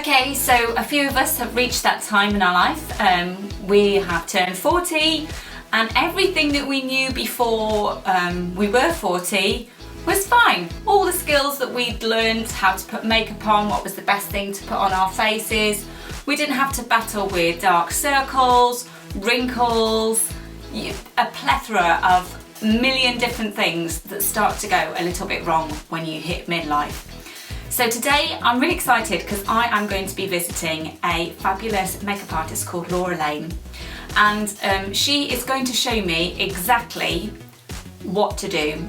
Okay, so a few of us have reached that time in our life. We have turned 40, and everything that we knew before we were 40 was fine. All the skills that we'd learned, how to put makeup on, what was the best thing to put on our faces. We didn't have to battle with dark circles, wrinkles, a plethora of million different things that start to go a little bit wrong when you hit midlife. So today I'm really excited because I am going to be visiting a fabulous makeup artist called Laura Lane, and she is going to show me exactly what to do.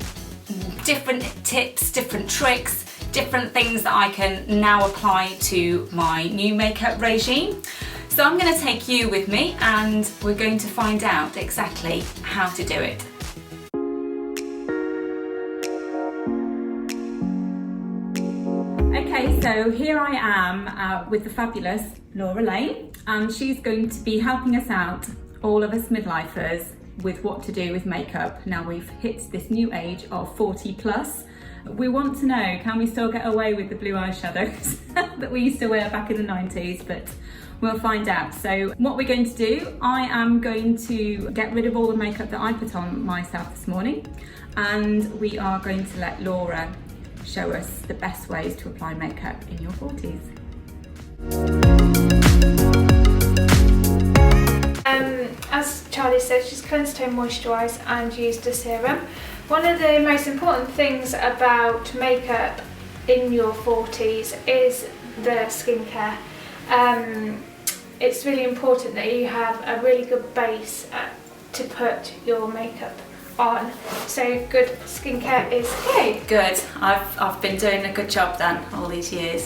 Different tips, different tricks, different things that I can now apply to my new makeup regime. So I'm going to take you with me and we're going to find out exactly how to do it. Okay, so here I am with the fabulous Laura Lane, and she's going to be helping us out, all of us midlifers, with what to do with makeup. Now we've hit this new age of 40 plus. We want to know, can we still get away with the blue eyeshadows that we used to wear back in the 90s, but we'll find out. So what we're going to do, I am going to get rid of all the makeup that I put on myself this morning, and we are going to let Laura show us the best ways to apply makeup in your 40s. As Charlie said, she's cleansed, toned, moisturised and used a serum. One of the most important things about makeup in your 40s is the skincare. It's really important that you have a really good base to put your makeup on. So good skincare is key. Good. I've been doing a good job then all these years.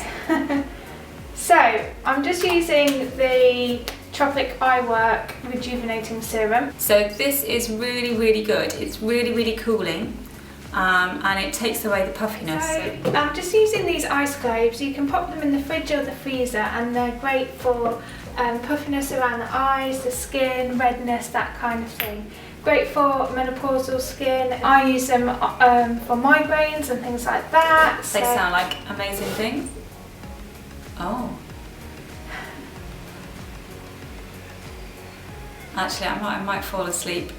So I'm just using the Tropic Eye Work Rejuvenating Serum. So this is really, really good. It's really, really cooling, and it takes away the puffiness. So I'm just using these ice globes. You can pop them in the fridge or the freezer, and they're great for puffiness around the eyes, the skin, redness, that kind of thing. Great for menopausal skin. I use them for migraines and things like that. They sound like amazing things. Oh. Actually, I might fall asleep.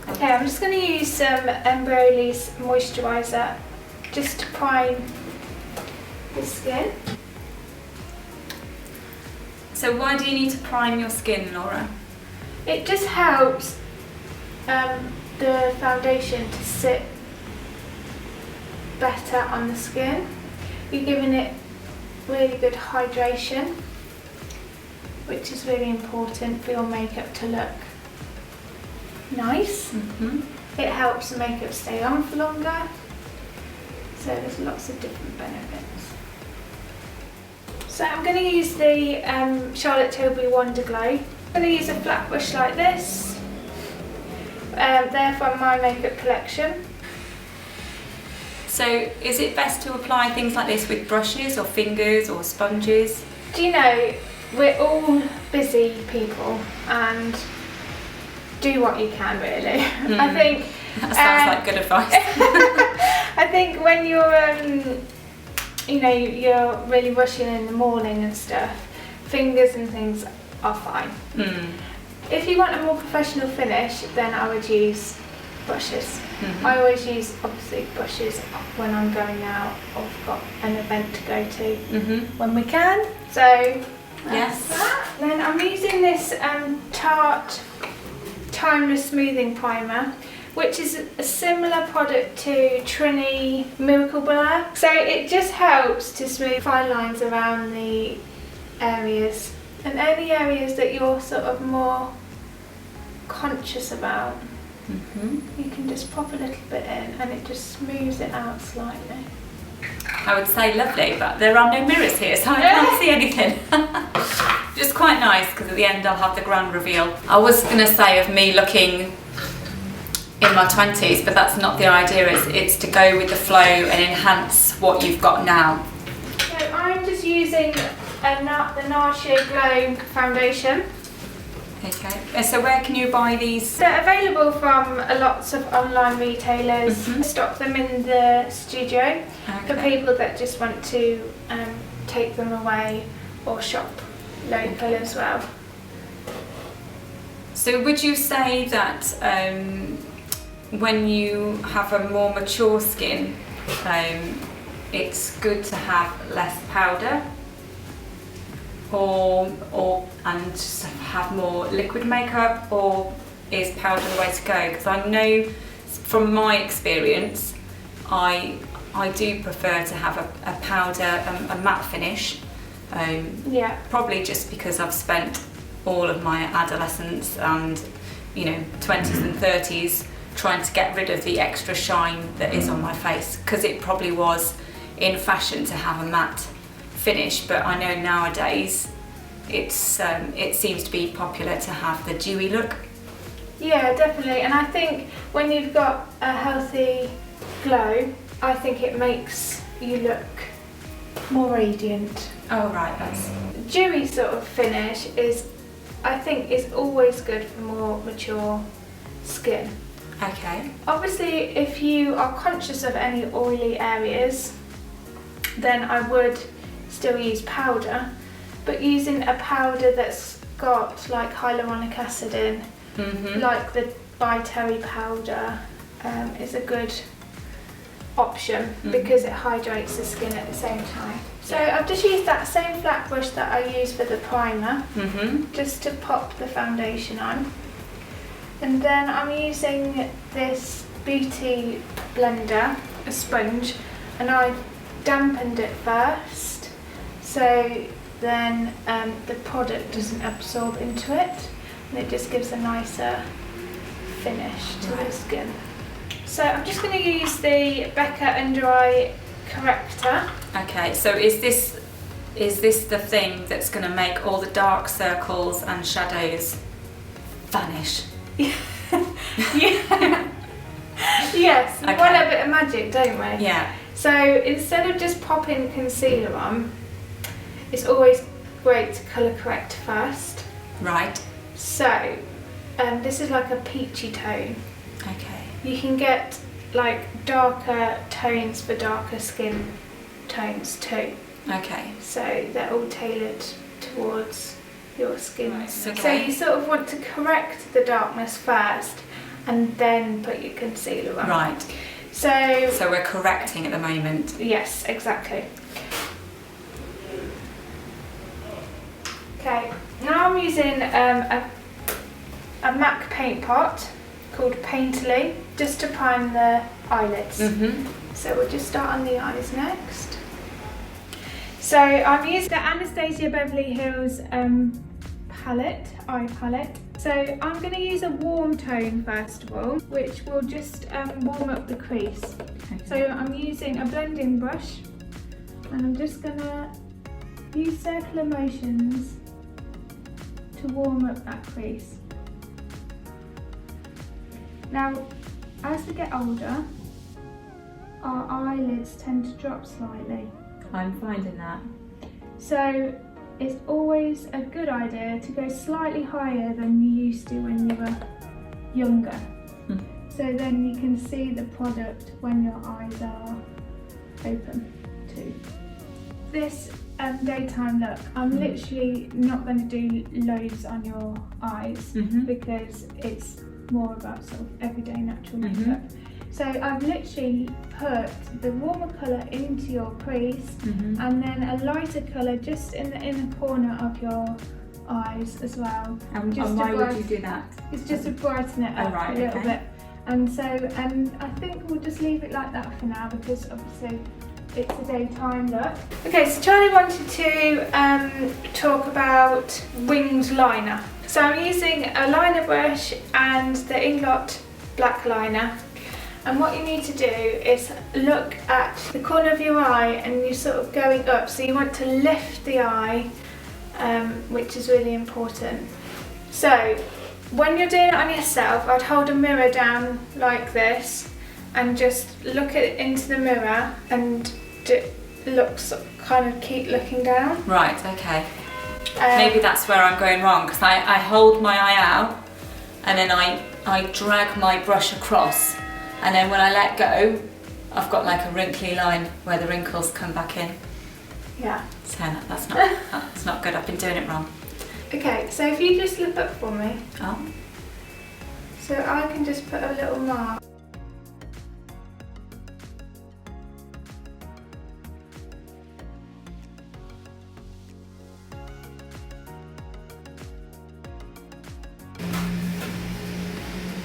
Okay, I'm just going to use some Embryolisse Moisturiser just to prime the skin. So why do you need to prime your skin, Laura? It just helps the foundation to sit better on the skin. You're giving it really good hydration, which is really important for your makeup to look nice. It helps the makeup stay on for longer, so there's lots of different benefits. So I'm going to use the Charlotte Tilbury Wonder Glow. I'm going to use a flat brush like this. They're from my makeup collection. So is it best to apply things like this with brushes or fingers or sponges? Do you know, we're all busy people and do what you can, really. I think that sounds like good advice. I think when you're you're really rushing in the morning and stuff, fingers and things are fine. If you want a more professional finish, then I would use brushes. I always use, obviously, brushes when I'm going out or I've got an event to go to when we can. So yes. That. Then I'm using this Tarte Timeless Smoothing Primer, which is a similar product to Trini Miracle Blur. So it just helps to smooth fine lines around the areas, and any areas that you're sort of more conscious about. You can just pop a little bit in and it just smooths it out slightly. I would say lovely, but there are no mirrors here, so I can't see anything. Just quite nice, because at the end I'll have the grand reveal. I was going to say of me looking in my 20s, but that's not the idea. It's to go with the flow and enhance what you've got now. So I'm just using the Narsha Glow foundation. Okay. So where can you buy these? They're available from lots of online retailers. Stock them in the studio for people that just want to take them away or shop local as well. So would you say that when you have a more mature skin, it's good to have less powder, and just have more liquid makeup, or is powder the way to go? Because I know from my experience, I do prefer to have a powder, a matte finish. Probably just because I've spent all of my adolescence and 20s and 30s trying to get rid of the extra shine that is on my face, because it probably was in fashion to have a matte finish, but I know nowadays it seems to be popular to have the dewy look. Yeah, definitely. And I think when you've got a healthy glow, I think it makes you look more radiant. Oh right, that's dewy sort of finish is always good for more mature skin. okay. Obviously, if you are conscious of any oily areas, then I would still use powder, but using a powder that's got like hyaluronic acid in, like the Terry powder, is a good option because it hydrates the skin at the same time. So I've just used that same flat brush that I used for the primer, just to pop the foundation on. And then I'm using this beauty blender, a sponge, and I dampened it first, so then the product doesn't absorb into it, and it just gives a nicer finish to the skin. So I'm just going to use the Becca Under Eye Corrector. Okay, so is this the thing that's going to make all the dark circles and shadows vanish? Yeah. Yes, we want a bit of magic, don't we? Yeah. So instead of just popping concealer on, it's always great to colour correct first. Right. So this is like a peachy tone. Okay. You can get like darker tones for darker skin tones too. Okay. So they're all tailored towards your skin. Right, So okay. you sort of want to correct the darkness first and then put your concealer on. Right. So we're correcting at the moment. Yes, exactly. Okay, now I'm using a MAC paint pot called Painterly, just to prime the eyelids. So we'll just start on the eyes next. So I'm using the Anastasia Beverly Hills eye palette. So I'm going to use a warm tone first of all, which will just warm up the crease. Okay. So I'm using a blending brush, and I'm just going to use circular motions to warm up that crease. Now, as we get older, our eyelids tend to drop slightly. I'm finding that. So it's always a good idea to go slightly higher than you used to when you were younger. So then you can see the product when your eyes are open too. This daytime look, I'm literally not going to do loads on your eyes because it's more about sort of everyday natural makeup. So I've literally put the warmer colour into your crease and then a lighter colour just in the inner corner of your eyes as well. And why would you do that? It's just to brighten it up a little bit. And so I think we'll just leave it like that for now because obviously it's a daytime look. Okay, so Charlie wanted to talk about winged liner. So I'm using a liner brush and the Inglot black liner. And what you need to do is look at the corner of your eye and you're sort of going up. So you want to lift the eye, which is really important. So when you're doing it on yourself, I'd hold a mirror down like this and just look into the mirror and kind of keep looking down. Right, okay. Maybe that's where I'm going wrong, because I hold my eye out and then I drag my brush across, and then when I let go, I've got like a wrinkly line where the wrinkles come back in. Yeah. So that's not good. I've been doing it wrong. Okay, so if you just look up for me. Oh. So I can just put a little mark.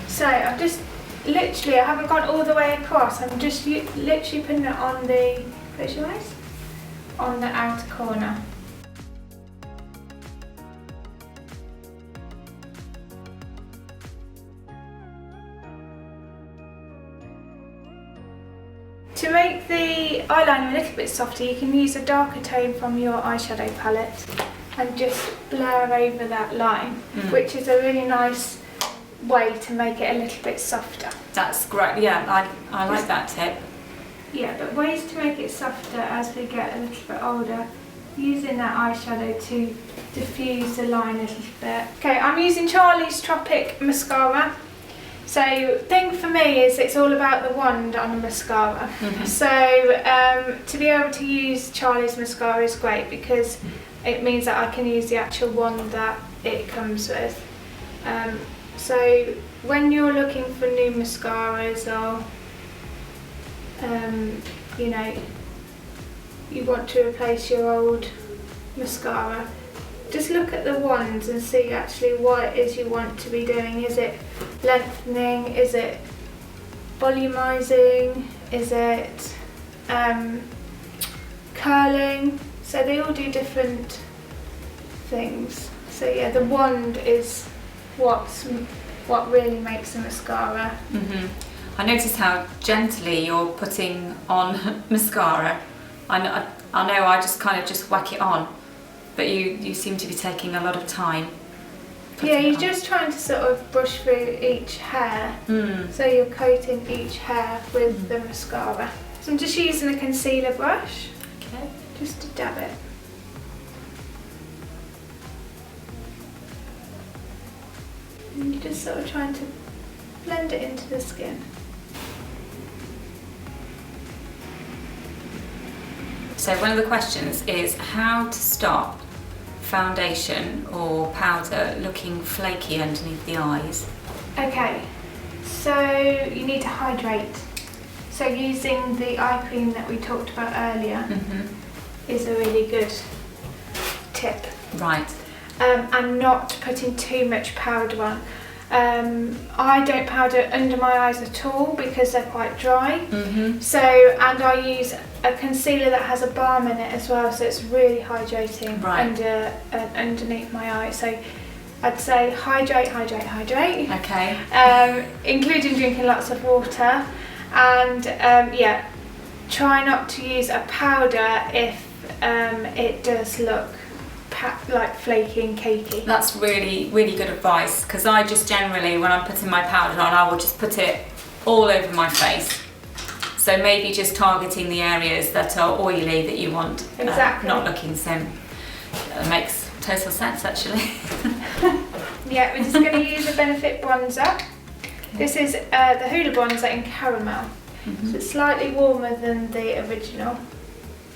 So I've just literally, I haven't gone all the way across. I'm just literally putting it on the, close your eyes, on the outer corner. To make the eyeliner a little bit softer, you can use a darker tone from your eyeshadow palette and just blur over that line, which is a really nice way to make it a little bit softer. That's great. Yeah, I like that tip. Yeah, but ways to make it softer as we get a little bit older, using that eyeshadow to diffuse the line a little bit. Okay, I'm using Charlie's Tropic mascara. So the thing for me is it's all about the wand on a mascara. So to be able to use Charlie's mascara is great because it means that I can use the actual wand that it comes with. So when you're looking for new mascaras, or you know, you want to replace your old mascara, just look at the wands and see actually what it is you want to be doing. Is it lengthening? Is it volumizing? Is it curling? So they all do different things. So yeah, the wand is what really makes a mascara. I noticed how gently you're putting on mascara. I know I just kind of just whack it on, but you seem to be taking a lot of time. Yeah, you're just trying to sort of brush through each hair. So you're coating each hair with the mascara. So I'm just using a concealer brush. Okay. Just to dab it. And you're just sort of trying to blend it into the skin. So one of the questions is how to stop foundation or powder looking flaky underneath the eyes. Okay, so you need to hydrate. So using the eye cream that we talked about earlier is a really good tip. Right. And not putting too much powder on. I don't powder under my eyes at all because they're quite dry. So, and I use a concealer that has a balm in it as well, so it's really hydrating underneath my eye. So I'd say hydrate. Okay. Including drinking lots of water, and yeah, try not to use a powder if it does look like flaky and cakey. That's really, really good advice, because I just generally, when I'm putting my powder on, I will just put it all over my face. So maybe just targeting the areas that are oily that you want, not looking so. It makes total sense actually. Yeah, we're just going to use a Benefit bronzer. This is the Hoola bronzer in caramel. So it's slightly warmer than the original.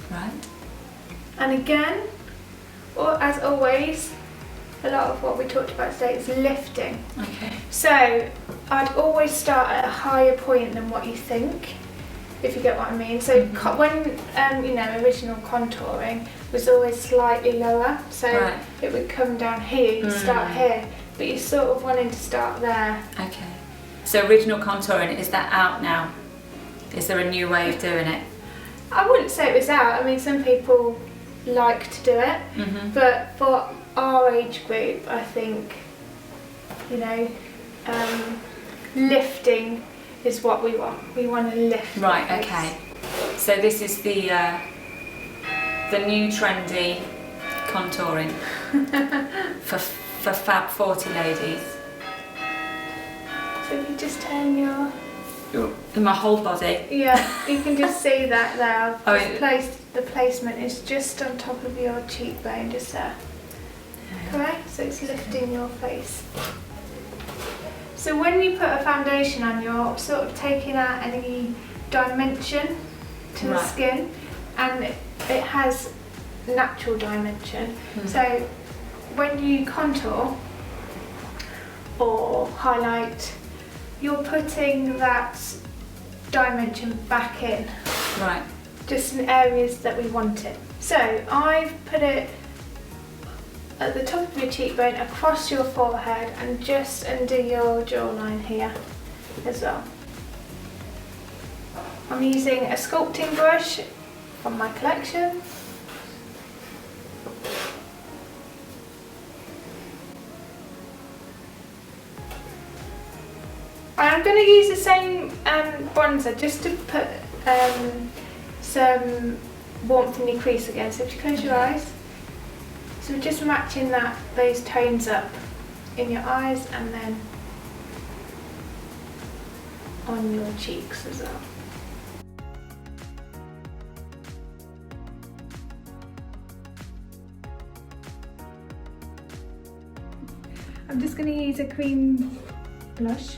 Right. And again, as always, a lot of what we talked about today is lifting. Okay. So I'd always start at a higher point than what you think, if you get what I mean. So when you know, original contouring was always slightly lower, so it would come down here, you'd start here, but you're sort of wanting to start there. Okay. So original contouring, is that out now? Is there a new way of doing it? I wouldn't say it was out. I mean, some people like to do it, but for our age group, I think, you know, lifting is what we want. We want to lift. Right. Okay. So this is the new trendy contouring for Fab 40 ladies. So if you just turn your in my whole body. Yeah, you can just see that there. The placement is just on top of your cheekbone, just there. correct? So it's lifting your face. So when you put a foundation on, you're sort of taking out any dimension to the skin, and it has natural dimension. So when you contour or highlight, you're putting that dimension back in. Right. Just in areas that we want it. So I've put it at the top of your cheekbone, across your forehead, and just under your jawline here as well. I'm using a sculpting brush from my collection. I'm going to use the same bronzer just to put some warmth in your crease again. So if you close your eyes, so we're just matching those tones up in your eyes and then on your cheeks as well. I'm just going to use a cream blush.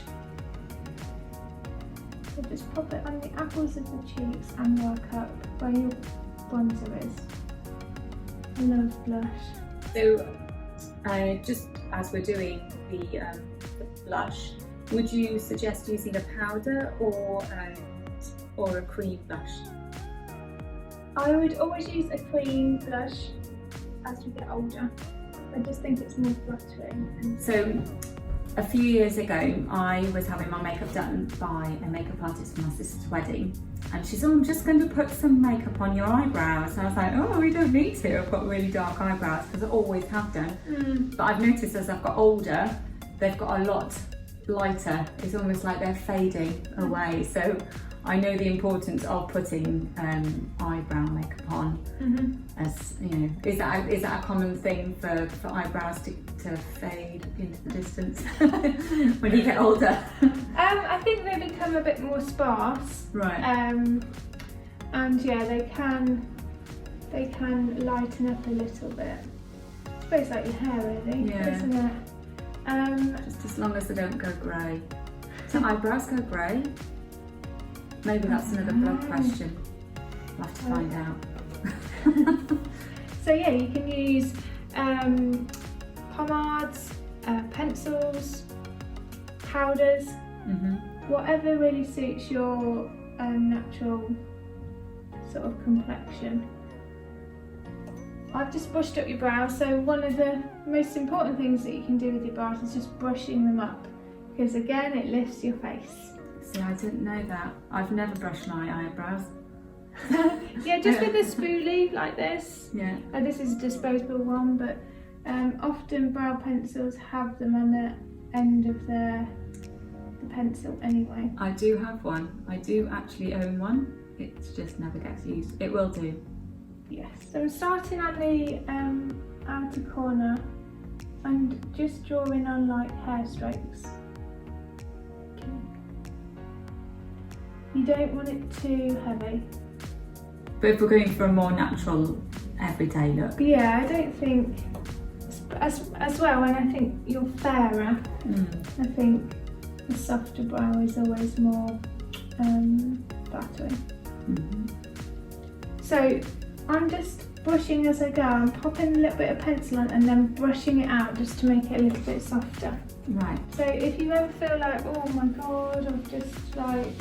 So just pop it on the apples of the cheeks and work up where your bronzer is. I love blush. So, just as we're doing the blush, would you suggest using a powder or a cream blush? I would always use a cream blush as we get older. I just think it's more flattering. So, a few years ago, I was having my makeup done by a makeup artist for my sister's wedding, and she said, "Oh, I'm just going to put some makeup on your eyebrows." And I was like, "Oh, we don't need to. I've got really dark eyebrows," because I always have done. But I've noticed as I've got older, they've got a lot lighter. It's almost like they're fading away. So I know the importance of putting eyebrow makeup on. As you know, is that a common thing for eyebrows to fade into the distance when you get older? I think they become a bit more sparse. Right. And yeah, they can lighten up a little bit. I suppose like your hair, really, isn't it? Just as long as they don't go grey. So eyebrows go grey? Maybe that's another blood question. We'll have to find out. So yeah, you can use pomades, pencils, powders, whatever really suits your natural sort of complexion. I've just brushed up your brows, so one of the most important things that you can do with your brows is just brushing them up, because again it lifts your face. See, I didn't know that. I've never brushed my eyebrows. Yeah, just with a spoolie like this. Yeah. This is a disposable one, but often brow pencils have them on the end of the pencil anyway. I do have one. I do actually own one. It just never gets used. It will do. Yes. So I'm starting on the outer corner and just drawing on like hair strokes. You don't want it too heavy. But if we're going for a more natural, everyday look. Yeah, I don't think, as well, when I think you're fairer, I think a softer brow is always more flattering. So I'm just brushing as I go. I'm popping a little bit of pencil on and then brushing it out just to make it a little bit softer. Right. So if you ever feel like, oh my god, I've just like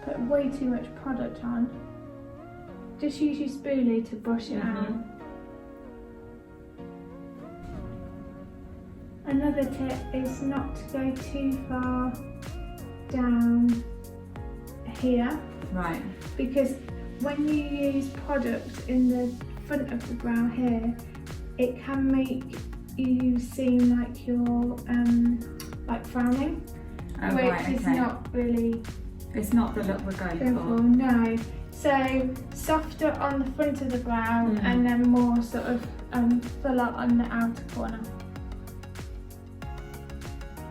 put way too much product on, just use your spoolie to brush it out. Another tip is not to go too far down here. Right. Because when you use product in the front of the brow here, it can make you seem like you're like frowning, which is not really. It's not the look we're going for. No. So softer on the front of the brow and then more sort of fuller on the outer corner.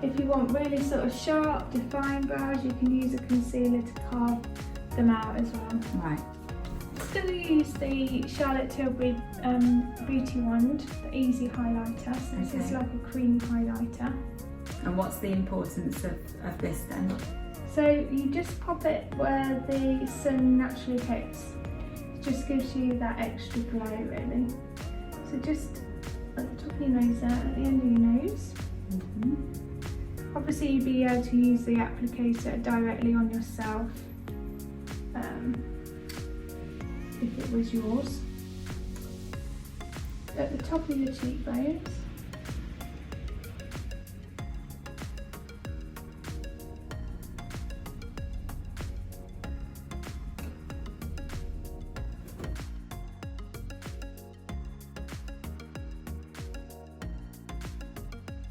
If you want really sort of sharp, defined brows, you can use a concealer to carve them out as well. Right. going to use the Charlotte Tilbury Beauty Wand, the Easy Highlighter. So this is like a cream highlighter. And what's the importance of this then? So you just pop it where the sun naturally hits. It just gives you that extra glow really. So just at the top of your nose there, at the end of your nose. Obviously you'd be able to use the applicator directly on yourself if it was yours. At the top of your cheekbones.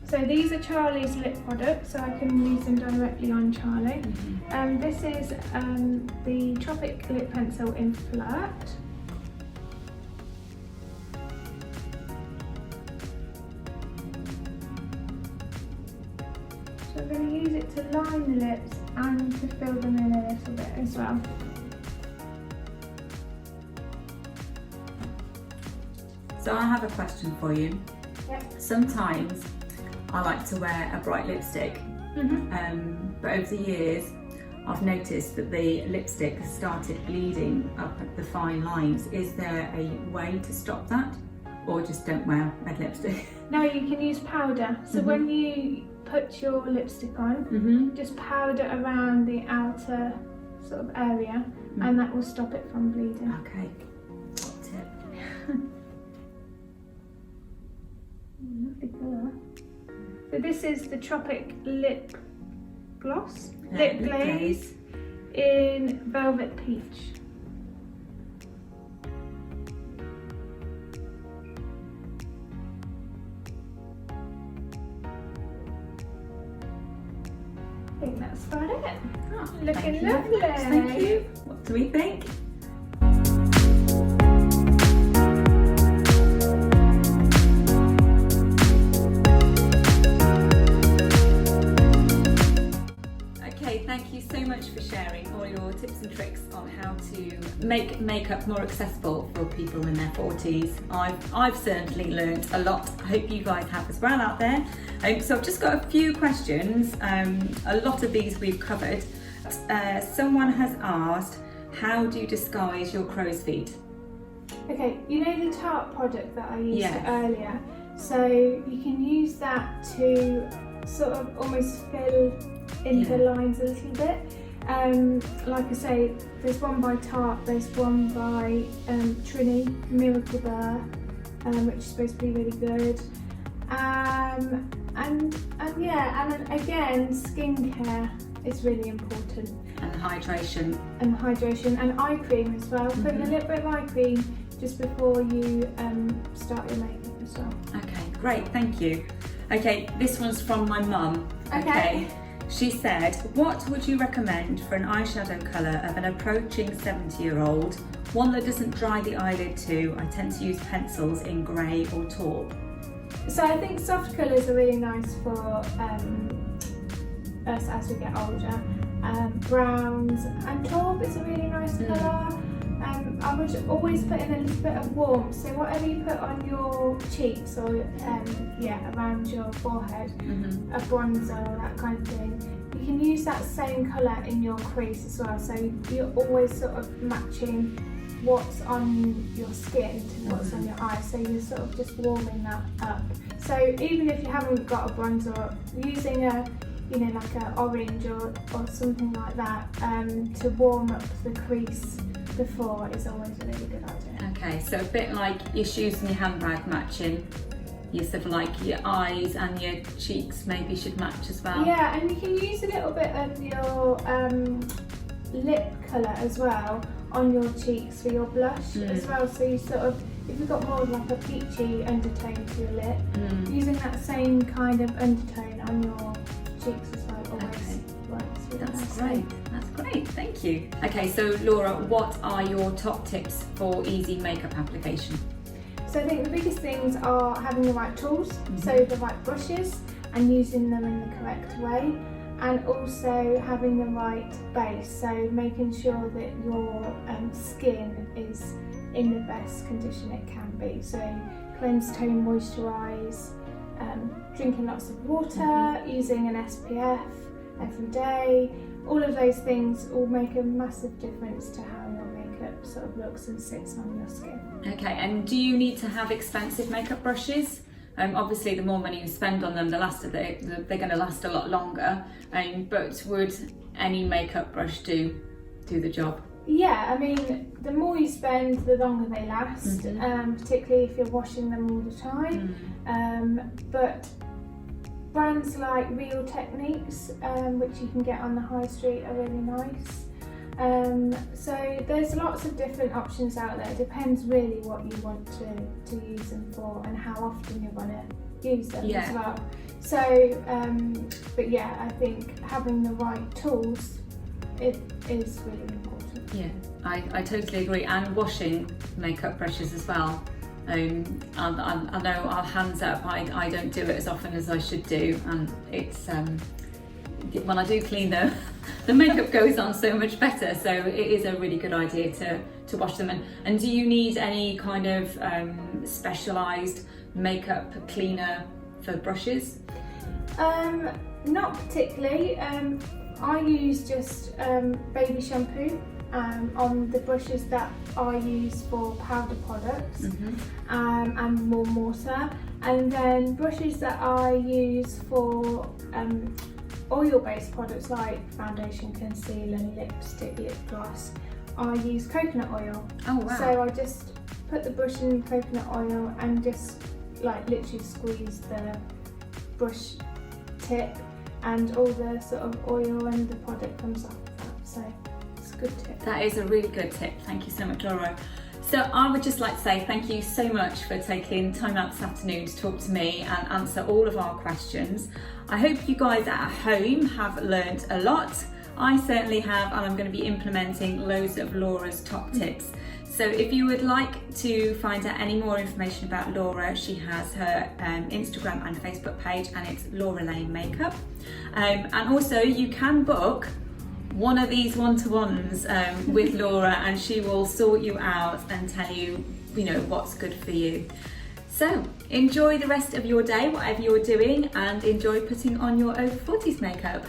So these are Charlie's lip products, so I can use them directly on Charlie. This is the Tropic Lip Pencil in Flirt. So I'm going to use it to line the lips and to fill them in a little bit as well. So I have a question for you. Yep. Sometimes I like to wear a bright lipstick, but over the years I've noticed that the lipstick has started bleeding up the fine lines. Is there a way to stop that, or just don't wear red lipstick? No, you can use powder. So when you put your lipstick on, just powder around the outer sort of area, and that will stop it from bleeding. Okay, top tip. Lovely colour. So this is the Tropic Lip Gloss, Lip Glaze in Velvet Peach. I think that's about it. Oh, looking lovely. Thank you. What do we think? Thank you so much for sharing all your tips and tricks on how to make makeup more accessible for people in their 40s. I've certainly learnt a lot. I hope you guys have as well out there. So I've just got a few questions. A lot of these we've covered. Someone has asked, how do you disguise your crow's feet? Okay, you know the Tarte product that I used earlier? So you can use that to sort of almost fill in the lines a little bit. Like I say, there's one by Tarte, there's one by Trini, Miracle Blur, which is supposed to be really good. And then again, skincare is really important. And hydration. And hydration, and eye cream as well. Putting a little bit of eye cream just before you start your makeup as well. Okay, great, thank you. Okay, this one's from my mum. Okay. She said, what would you recommend for an eyeshadow colour of an approaching 70-year-old? One that doesn't dry the eyelid too. I tend to use pencils in grey or taupe. So I think soft colours are really nice for us as we get older. Browns and taupe is a really nice colour. I would always put in a little bit of warmth, so whatever you put on your cheeks or around your forehead, a bronzer or that kind of thing, you can use that same colour in your crease as well, so you're always sort of matching what's on your skin to what's on your eyes, so you're sort of just warming that up. So even if you haven't got a bronzer, using a like an orange or something like that to warm up the crease before is always a really good idea. Okay, so a bit like your shoes and your handbag matching. You sort of like your eyes and your cheeks maybe should match as well. Yeah, and you can use a little bit of your lip colour as well on your cheeks for your blush as well. So you sort of, if you've got more of like a peachy undertone to your lip, using that same kind of undertone on your cheeks as well always works really That's nicely. great. That's great. Thank you. Okay, so Laura, what are your top tips for easy makeup application? So I think the biggest things are having the right tools, so the right brushes and using them in the correct way, and also having the right base, so making sure that your skin is in the best condition it can be. So cleanse, tone, moisturise, drinking lots of water, using an SPF every day. All of those things all make a massive difference to how your makeup sort of looks and sits on your skin. Okay, and do you need to have expensive makeup brushes? Obviously the more money you spend on them, they're going to last a lot longer, but would any makeup brush do the job? Yeah, I mean, the more you spend, the longer they last, particularly if you're washing them all the time. But brands like Real Techniques, which you can get on the high street, are really nice. So there's lots of different options out there. It depends really what you want to use them for and how often you're going to use them as well. So, but yeah, I think having the right tools, it is really important. Yeah, I totally agree. And washing makeup brushes as well. I know our hands up, I don't do it as often as I should do, and it's when I do clean them, the makeup goes on so much better, so it is a really good idea to wash them. And do you need any kind of specialised makeup cleaner for brushes? Not particularly. I use just baby shampoo on the brushes that I use for powder products, and warm water, and then brushes that I use for oil-based products like foundation, concealer, lipstick, lip gloss, I use coconut oil. Oh wow. So I just put the brush in coconut oil and just like literally squeeze the brush tip, and all the sort of oil and the product comes off of that. So it's a good tip. That is a really good tip. Thank you so much, Laura. So I would just like to say thank you so much for taking time out this afternoon to talk to me and answer all of our questions. I hope you guys at home have learned a lot. I certainly have, and I'm going to be implementing loads of Laura's top tips. So if you would like to find out any more information about Laura, she has her Instagram and Facebook page, and it's Laura Lane Makeup. And also you can book one of these one-to-ones with Laura, and she will sort you out and tell you, what's good for you. So enjoy the rest of your day, whatever you're doing, and enjoy putting on your over 40s makeup.